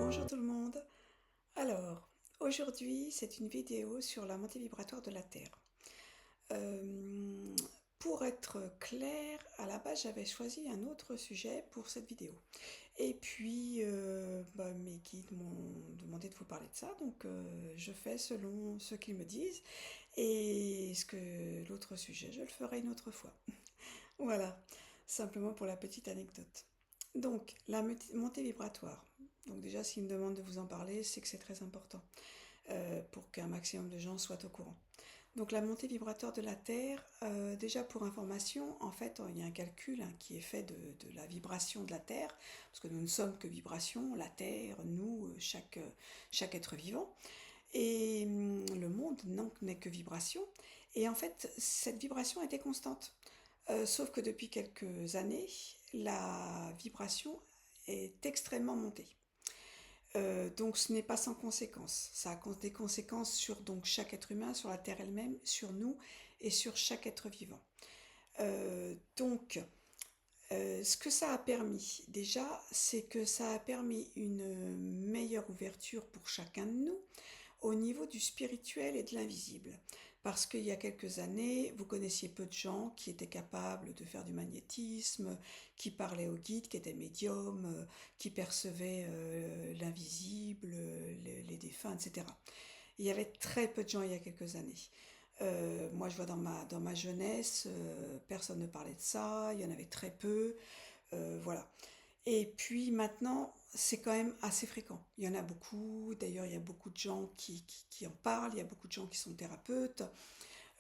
Bonjour tout le monde. Alors, aujourd'hui, c'est une vidéo sur la montée vibratoire de la Terre. Euh, pour être clair, à la base, j'avais choisi un autre sujet pour cette vidéo. Et puis, mes guides m'ont demandé de vous parler de ça, donc je fais selon ce qu'ils me disent. Et ce que l'autre sujet, je le ferai une autre fois. Voilà, simplement pour la petite anecdote. Donc, la montée vibratoire. Donc déjà, s'il me demande de vous en parler, c'est que c'est très important pour qu'un maximum de gens soient au courant. Donc la montée vibratoire de la Terre, déjà pour information, en fait, il y a un calcul qui est fait de la vibration de la Terre, parce que nous ne sommes que vibration, la Terre, nous, chaque être vivant. Et le monde n'est que vibration. Et en fait, cette vibration était constante. Sauf que depuis quelques années, la vibration est extrêmement montée. Donc ce n'est pas sans conséquences. Ça a des conséquences sur donc chaque être humain, sur la Terre elle-même, sur nous et sur chaque être vivant. Donc ce que ça a permis déjà, c'est que ça a permis une meilleure ouverture pour chacun de nous au niveau du spirituel et de l'invisible. Parce qu'il y a quelques années, vous connaissiez peu de gens qui étaient capables de faire du magnétisme, qui parlaient aux guides, qui étaient médiums, qui percevaient l'invisible, les défunts, etc. Il y avait très peu de gens il y a quelques années. Moi, je vois dans ma jeunesse, personne ne parlait de ça, il y en avait très peu, voilà. Et puis maintenant, c'est quand même assez fréquent. Il y en a beaucoup, d'ailleurs il y a beaucoup de gens qui en parlent, il y a beaucoup de gens qui sont thérapeutes,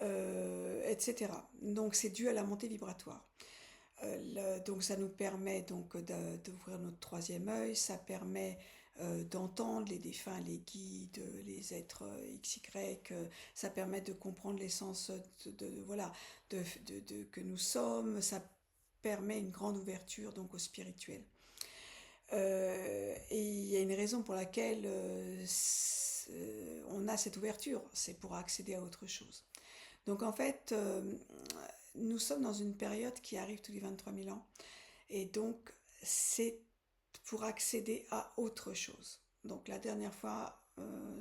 etc. Donc c'est dû à la montée vibratoire. Donc ça nous permet donc d'ouvrir notre troisième œil, ça permet d'entendre les défunts, les guides, les êtres XY, ça permet de comprendre l'essence voilà, que nous sommes, ça permet une grande ouverture donc au spirituel. Et il y a une raison pour laquelle on a cette ouverture, c'est pour accéder à autre chose. Donc en fait, nous sommes dans une période qui arrive tous les 23 000 ans, et donc c'est pour accéder à autre chose. Donc la dernière fois,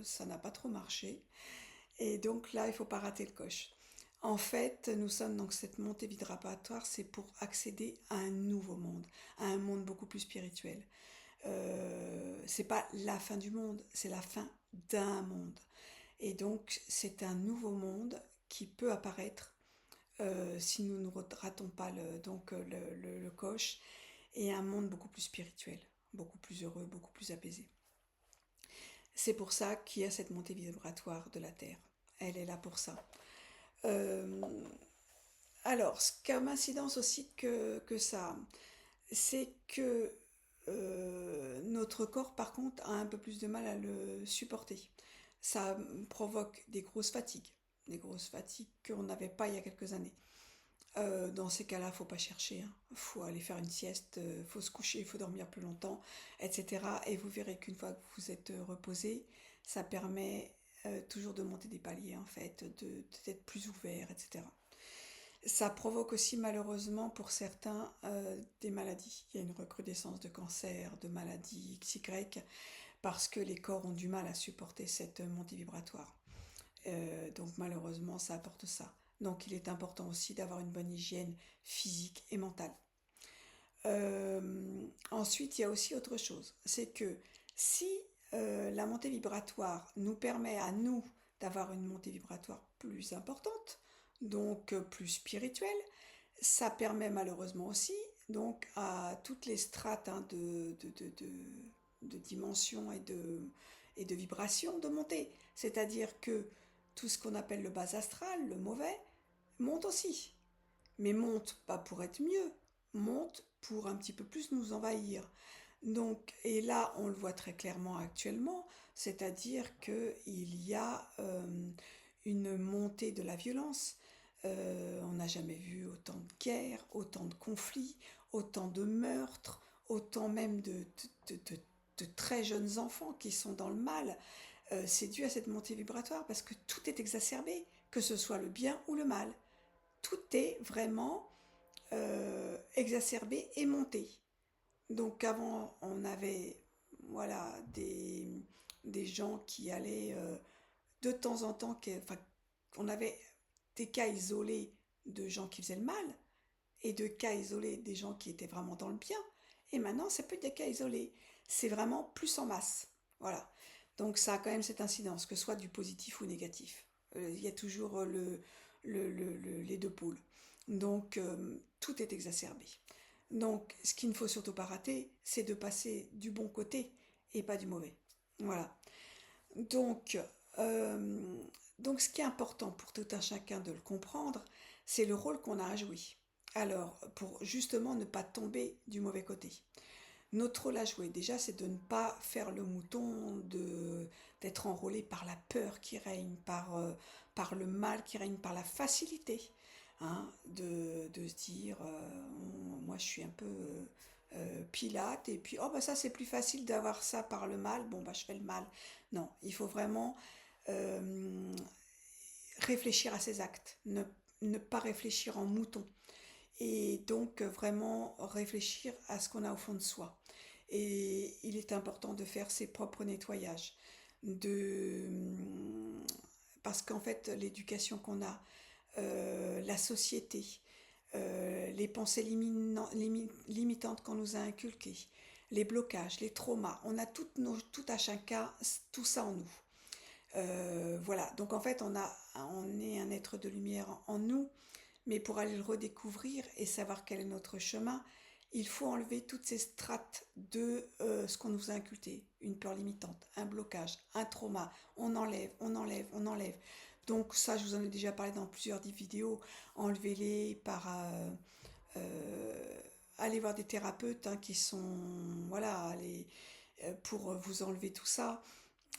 ça n'a pas trop marché, et donc là, il ne faut pas rater le coche. En fait, nous sommes donc cette montée vibratoire, c'est pour accéder à un nouveau monde, à un monde beaucoup plus spirituel. C'est pas la fin du monde, c'est la fin d'un monde. Et donc, c'est un nouveau monde qui peut apparaître si nous ne ratons pas le coche, et un monde beaucoup plus spirituel, beaucoup plus heureux, beaucoup plus apaisé. C'est pour ça qu'il y a cette montée vibratoire de la Terre. Elle est là pour ça. Euh, alors, comme incidence aussi que ça, c'est que notre corps, par contre, a un peu plus de mal à le supporter. Ça provoque des grosses fatigues qu'on n'avait pas il y a quelques années. Dans ces cas-là, faut pas chercher, hein. Faut aller faire une sieste, faut se coucher, il faut dormir plus longtemps, etc. Et vous verrez qu'une fois que vous êtes reposé, ça permet toujours de monter des paliers, en fait, d'être plus ouvert, etc. Ça provoque aussi malheureusement pour certains des maladies. Il y a une recrudescence de cancers, de maladies XY, parce que les corps ont du mal à supporter cette montée vibratoire. Donc malheureusement, ça apporte ça. Donc il est important aussi d'avoir une bonne hygiène physique et mentale. Ensuite, il y a aussi autre chose. C'est que si la montée vibratoire nous permet à nous d'avoir une montée vibratoire plus importante, donc plus spirituelle, ça permet malheureusement aussi donc à toutes les strates de dimension et de vibration de monter. C'est-à-dire que tout ce qu'on appelle le bas astral, le mauvais, monte aussi. Mais monte pas pour être mieux, monte pour un petit peu plus nous envahir. Donc, et là, on le voit très clairement actuellement, c'est-à-dire qu'il y a une montée de la violence. On n'a jamais vu autant de guerres, autant de conflits, autant de meurtres, autant même de très jeunes enfants qui sont dans le mal. C'est dû à cette montée vibratoire parce que tout est exacerbé, que ce soit le bien ou le mal. Tout est vraiment exacerbé et monté. Donc avant, voilà, des gens qui allaient de temps en temps, enfin, on avait des cas isolés de gens qui faisaient le mal et de cas isolés des gens qui étaient vraiment dans le bien. Et maintenant, c'est plus des cas isolés, c'est vraiment plus en masse. Voilà. Donc ça a quand même cette incidence, que ce soit du positif ou négatif. Il y a toujours les deux pôles. Donc tout est exacerbé. Donc ce qu'il ne faut surtout pas rater, c'est de passer du bon côté et pas du mauvais. Voilà. Donc, euh, donc ce qui est important pour tout un chacun de le comprendre, c'est le rôle qu'on a à jouer. Alors, pour justement ne pas tomber du mauvais côté. Notre rôle à jouer, déjà, c'est de ne pas faire le mouton, d'être enrôlé par la peur qui règne, par le mal qui règne, par la facilité. Hein, de se dire, moi je suis un peu Pilate, et puis, oh bah ça c'est plus facile d'avoir ça par le mal, bon bah je fais le mal. Non, il faut vraiment euh, réfléchir à ses actes, ne pas réfléchir en mouton et donc vraiment réfléchir à ce qu'on a au fond de soi. Et il est important de faire ses propres nettoyages, de parce qu'en fait l'éducation qu'on a, la société, les pensées limitantes qu'on nous a inculquées, les blocages, les traumas, on a tout à chacun tout ça en nous. Voilà, donc en fait on est un être de lumière en nous, mais pour aller le redécouvrir et savoir quel est notre chemin, il faut enlever toutes ces strates de ce qu'on nous a inculqué. Une peur limitante, un blocage, un trauma. On enlève, on enlève, on enlève. Donc ça, je vous en ai déjà parlé dans plusieurs vidéos. Enlevez-les par... aller voir des thérapeutes hein, qui sont... Voilà, pour vous enlever tout ça.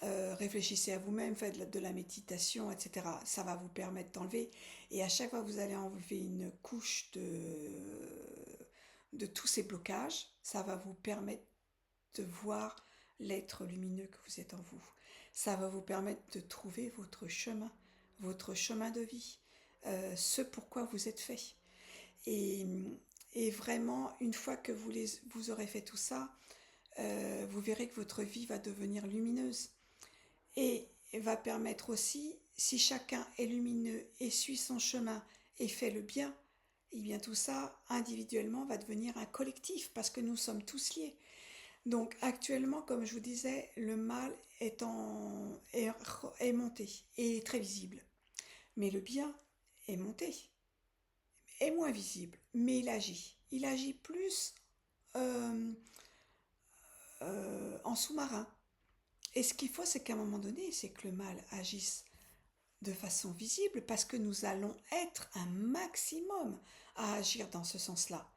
Réfléchissez à vous-même, faites de la méditation, etc. Ça va vous permettre d'enlever. Et à chaque fois que vous allez enlever une couche de tous ces blocages, ça va vous permettre de voir l'être lumineux que vous êtes en vous. Ça va vous permettre de trouver votre chemin de vie, ce pourquoi vous êtes fait. Et, et vraiment, une fois que vous aurez fait tout ça, vous verrez que votre vie va devenir lumineuse et va permettre aussi, si chacun est lumineux et suit son chemin et fait le bien, et bien tout ça, individuellement, va devenir un collectif parce que nous sommes tous liés. Donc actuellement, comme je vous disais, le mal est monté et est très visible. Mais le bien est monté, est moins visible, mais il agit. Il agit plus euh, en sous-marin. Et ce qu'il faut, c'est qu'à un moment donné, c'est que le mal agisse de façon visible parce que nous allons être un maximum à agir dans ce sens-là.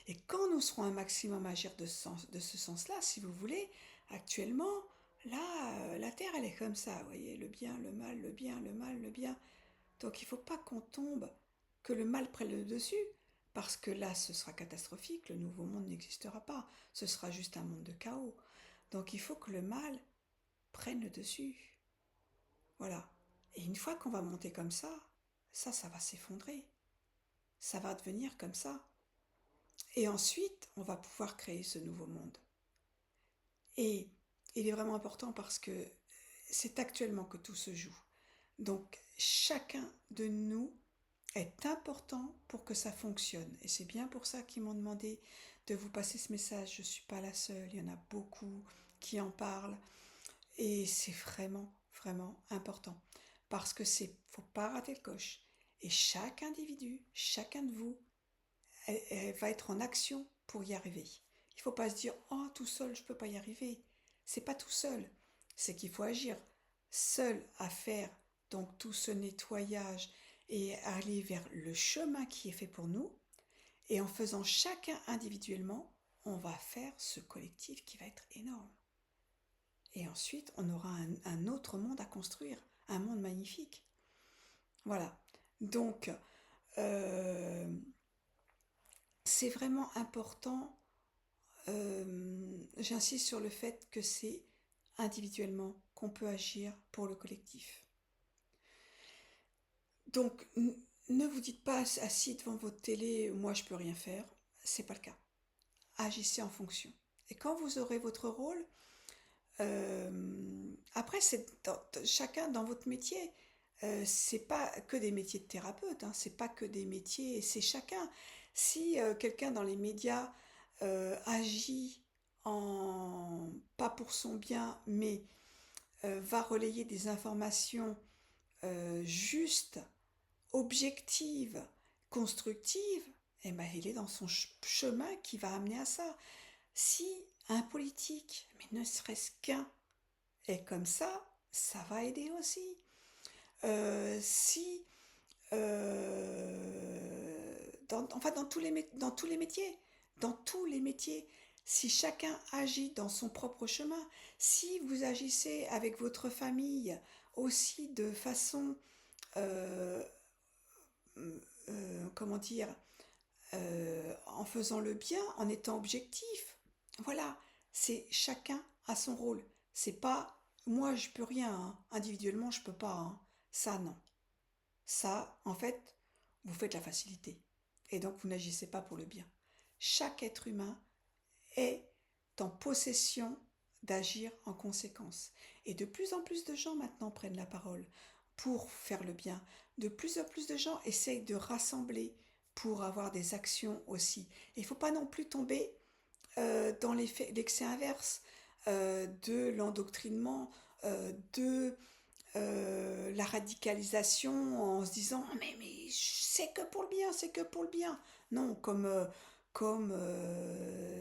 Et quand nous serons un maximum à agir de ce sens-là, si vous voulez, actuellement, là, la Terre, elle est comme ça, vous voyez, le bien, le mal, le bien, le mal, le bien. Donc il ne faut pas qu'on tombe, que le mal prenne le dessus, parce que là, ce sera catastrophique, le nouveau monde n'existera pas, ce sera juste un monde de chaos. Donc il faut que le mal prenne le dessus. Voilà. Et une fois qu'on va monter comme ça va s'effondrer. Ça va devenir comme ça. Et ensuite, on va pouvoir créer ce nouveau monde. Et il est vraiment important parce que c'est actuellement que tout se joue. Donc, chacun de nous est important pour que ça fonctionne. Et c'est bien pour ça qu'ils m'ont demandé de vous passer ce message. Je ne suis pas la seule, il y en a beaucoup qui en parlent. Et c'est vraiment, vraiment important. Parce que faut pas rater le coche. Et chaque individu, chacun de vous, elle va être en action pour y arriver. Il ne faut pas se dire oh tout seul je ne peux pas y arriver. C'est pas tout seul. C'est qu'il faut agir seul à faire donc tout ce nettoyage et aller vers le chemin qui est fait pour nous. Et en faisant chacun individuellement, on va faire ce collectif qui va être énorme. Et ensuite, on aura un autre monde à construire, un monde magnifique. Voilà. Donc, euh, c'est vraiment important, j'insiste sur le fait que c'est individuellement qu'on peut agir pour le collectif. Donc, ne vous dites pas assis devant votre télé, moi je peux rien faire, c'est pas le cas. Agissez en fonction. Et quand vous aurez votre rôle, Après, chacun dans votre métier. C'est pas que des métiers de thérapeute, hein, c'est pas que des métiers, c'est chacun. Si quelqu'un dans les médias agit pas pour son bien, mais va relayer des informations justes, objectives, constructives, eh ben, il est dans son chemin qui va amener à ça. Si un politique, mais ne serait-ce qu'un, est comme ça va aider aussi. Si, enfin dans dans tous les métiers, si chacun agit dans son propre chemin, si vous agissez avec votre famille aussi de façon, euh, comment dire, en faisant le bien, en étant objectif. Voilà, c'est chacun à son rôle. C'est pas moi je peux rien, hein. Individuellement je peux pas, hein. Ça non. Ça, en fait, vous faites la facilité. Et donc vous n'agissez pas pour le bien. Chaque être humain est en possession d'agir en conséquence. Et de plus en plus de gens maintenant prennent la parole pour faire le bien. De plus en plus de gens essayent de rassembler pour avoir des actions aussi. Et il ne faut pas non plus tomber dans l'excès inverse de l'endoctrinement, de la radicalisation en se disant mais c'est que pour le bien, c'est que pour le bien. Non, comme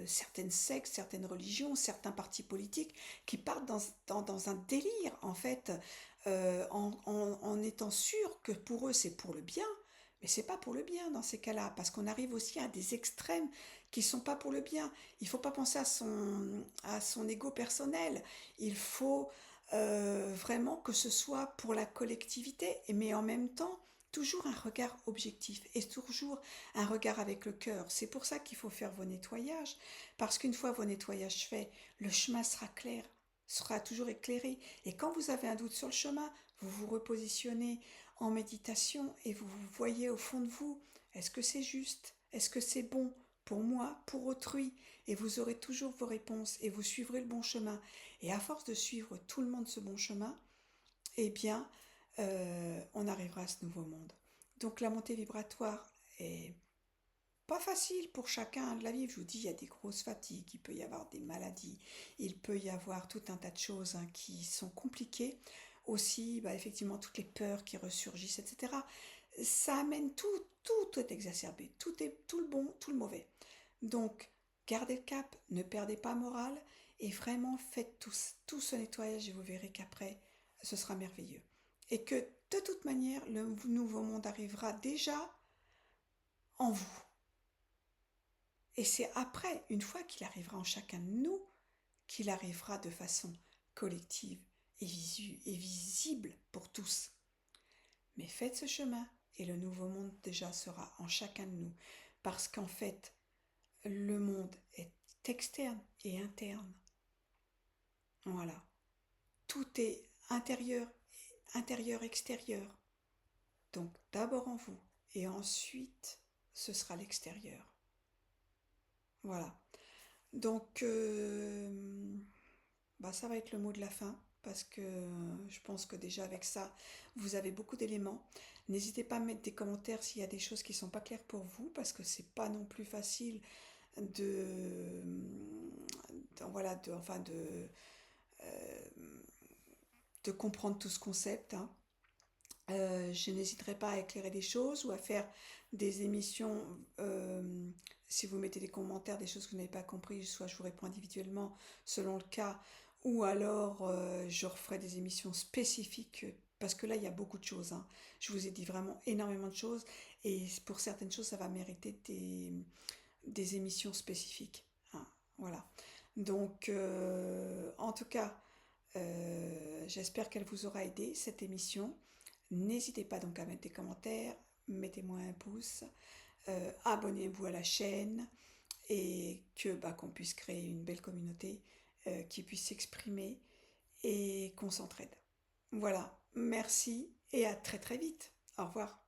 certaines sectes, certaines religions, certains partis politiques qui partent dans un délire en fait, en étant sûr que pour eux c'est pour le bien, mais c'est pas pour le bien dans ces cas-là, parce qu'on arrive aussi à des extrêmes qui sont pas pour le bien. Il faut pas penser à son ego personnel. Il faut vraiment que ce soit pour la collectivité, mais en même temps, toujours un regard objectif et toujours un regard avec le cœur. C'est pour ça qu'il faut faire vos nettoyages, parce qu'une fois vos nettoyages faits, le chemin sera clair, sera toujours éclairé. Et quand vous avez un doute sur le chemin, vous vous repositionnez en méditation et vous vous voyez au fond de vous, est-ce que c'est juste? Est-ce que c'est bon pour moi, pour autrui? Et vous aurez toujours vos réponses et vous suivrez le bon chemin. Et à force de suivre tout le monde ce bon chemin, eh bien, on arrivera à ce nouveau monde. Donc la montée vibratoire est pas facile pour chacun de la vivre. Je vous dis, il y a des grosses fatigues, il peut y avoir des maladies, il peut y avoir tout un tas de choses hein, qui sont compliquées. Aussi, bah, effectivement, toutes les peurs qui ressurgissent, etc. Ça amène tout est exacerbé, tout le bon, tout le mauvais. Donc, gardez le cap, ne perdez pas morale et vraiment faites tout ce nettoyage et vous verrez qu'après, ce sera merveilleux. Et que de toute manière, le nouveau monde arrivera déjà en vous. Et c'est après, une fois qu'il arrivera en chacun de nous, qu'il arrivera de façon collective et visible pour tous. Mais faites ce chemin et le nouveau monde déjà sera en chacun de nous. Parce qu'en fait, le monde est externe et interne. Voilà. Tout est intérieur, extérieur. Donc d'abord en vous et ensuite ce sera l'extérieur. Voilà. Donc bah, ça va être le mot de la fin parce que je pense que déjà avec ça, vous avez beaucoup d'éléments. N'hésitez pas à mettre des commentaires s'il y a des choses qui ne sont pas claires pour vous parce que c'est pas non plus facile de, voilà, euh, de comprendre tout ce concept, hein. Je n'hésiterai pas à éclairer des choses ou à faire des émissions. Si vous mettez des commentaires, des choses que vous n'avez pas compris, soit je vous réponds individuellement selon le cas, ou alors je referai des émissions spécifiques parce que là il y a beaucoup de choses, hein. Je vous ai dit vraiment énormément de choses et pour certaines choses ça va mériter des émissions spécifiques, hein. Voilà. Donc en tout cas, j'espère qu'elle vous aura aidé cette émission. N'hésitez pas donc à mettre des commentaires, mettez-moi un pouce, abonnez-vous à la chaîne et que bah, qu'on puisse créer une belle communauté qui puisse s'exprimer et qu'on s'entraide. Voilà, merci et à très très vite. Au revoir.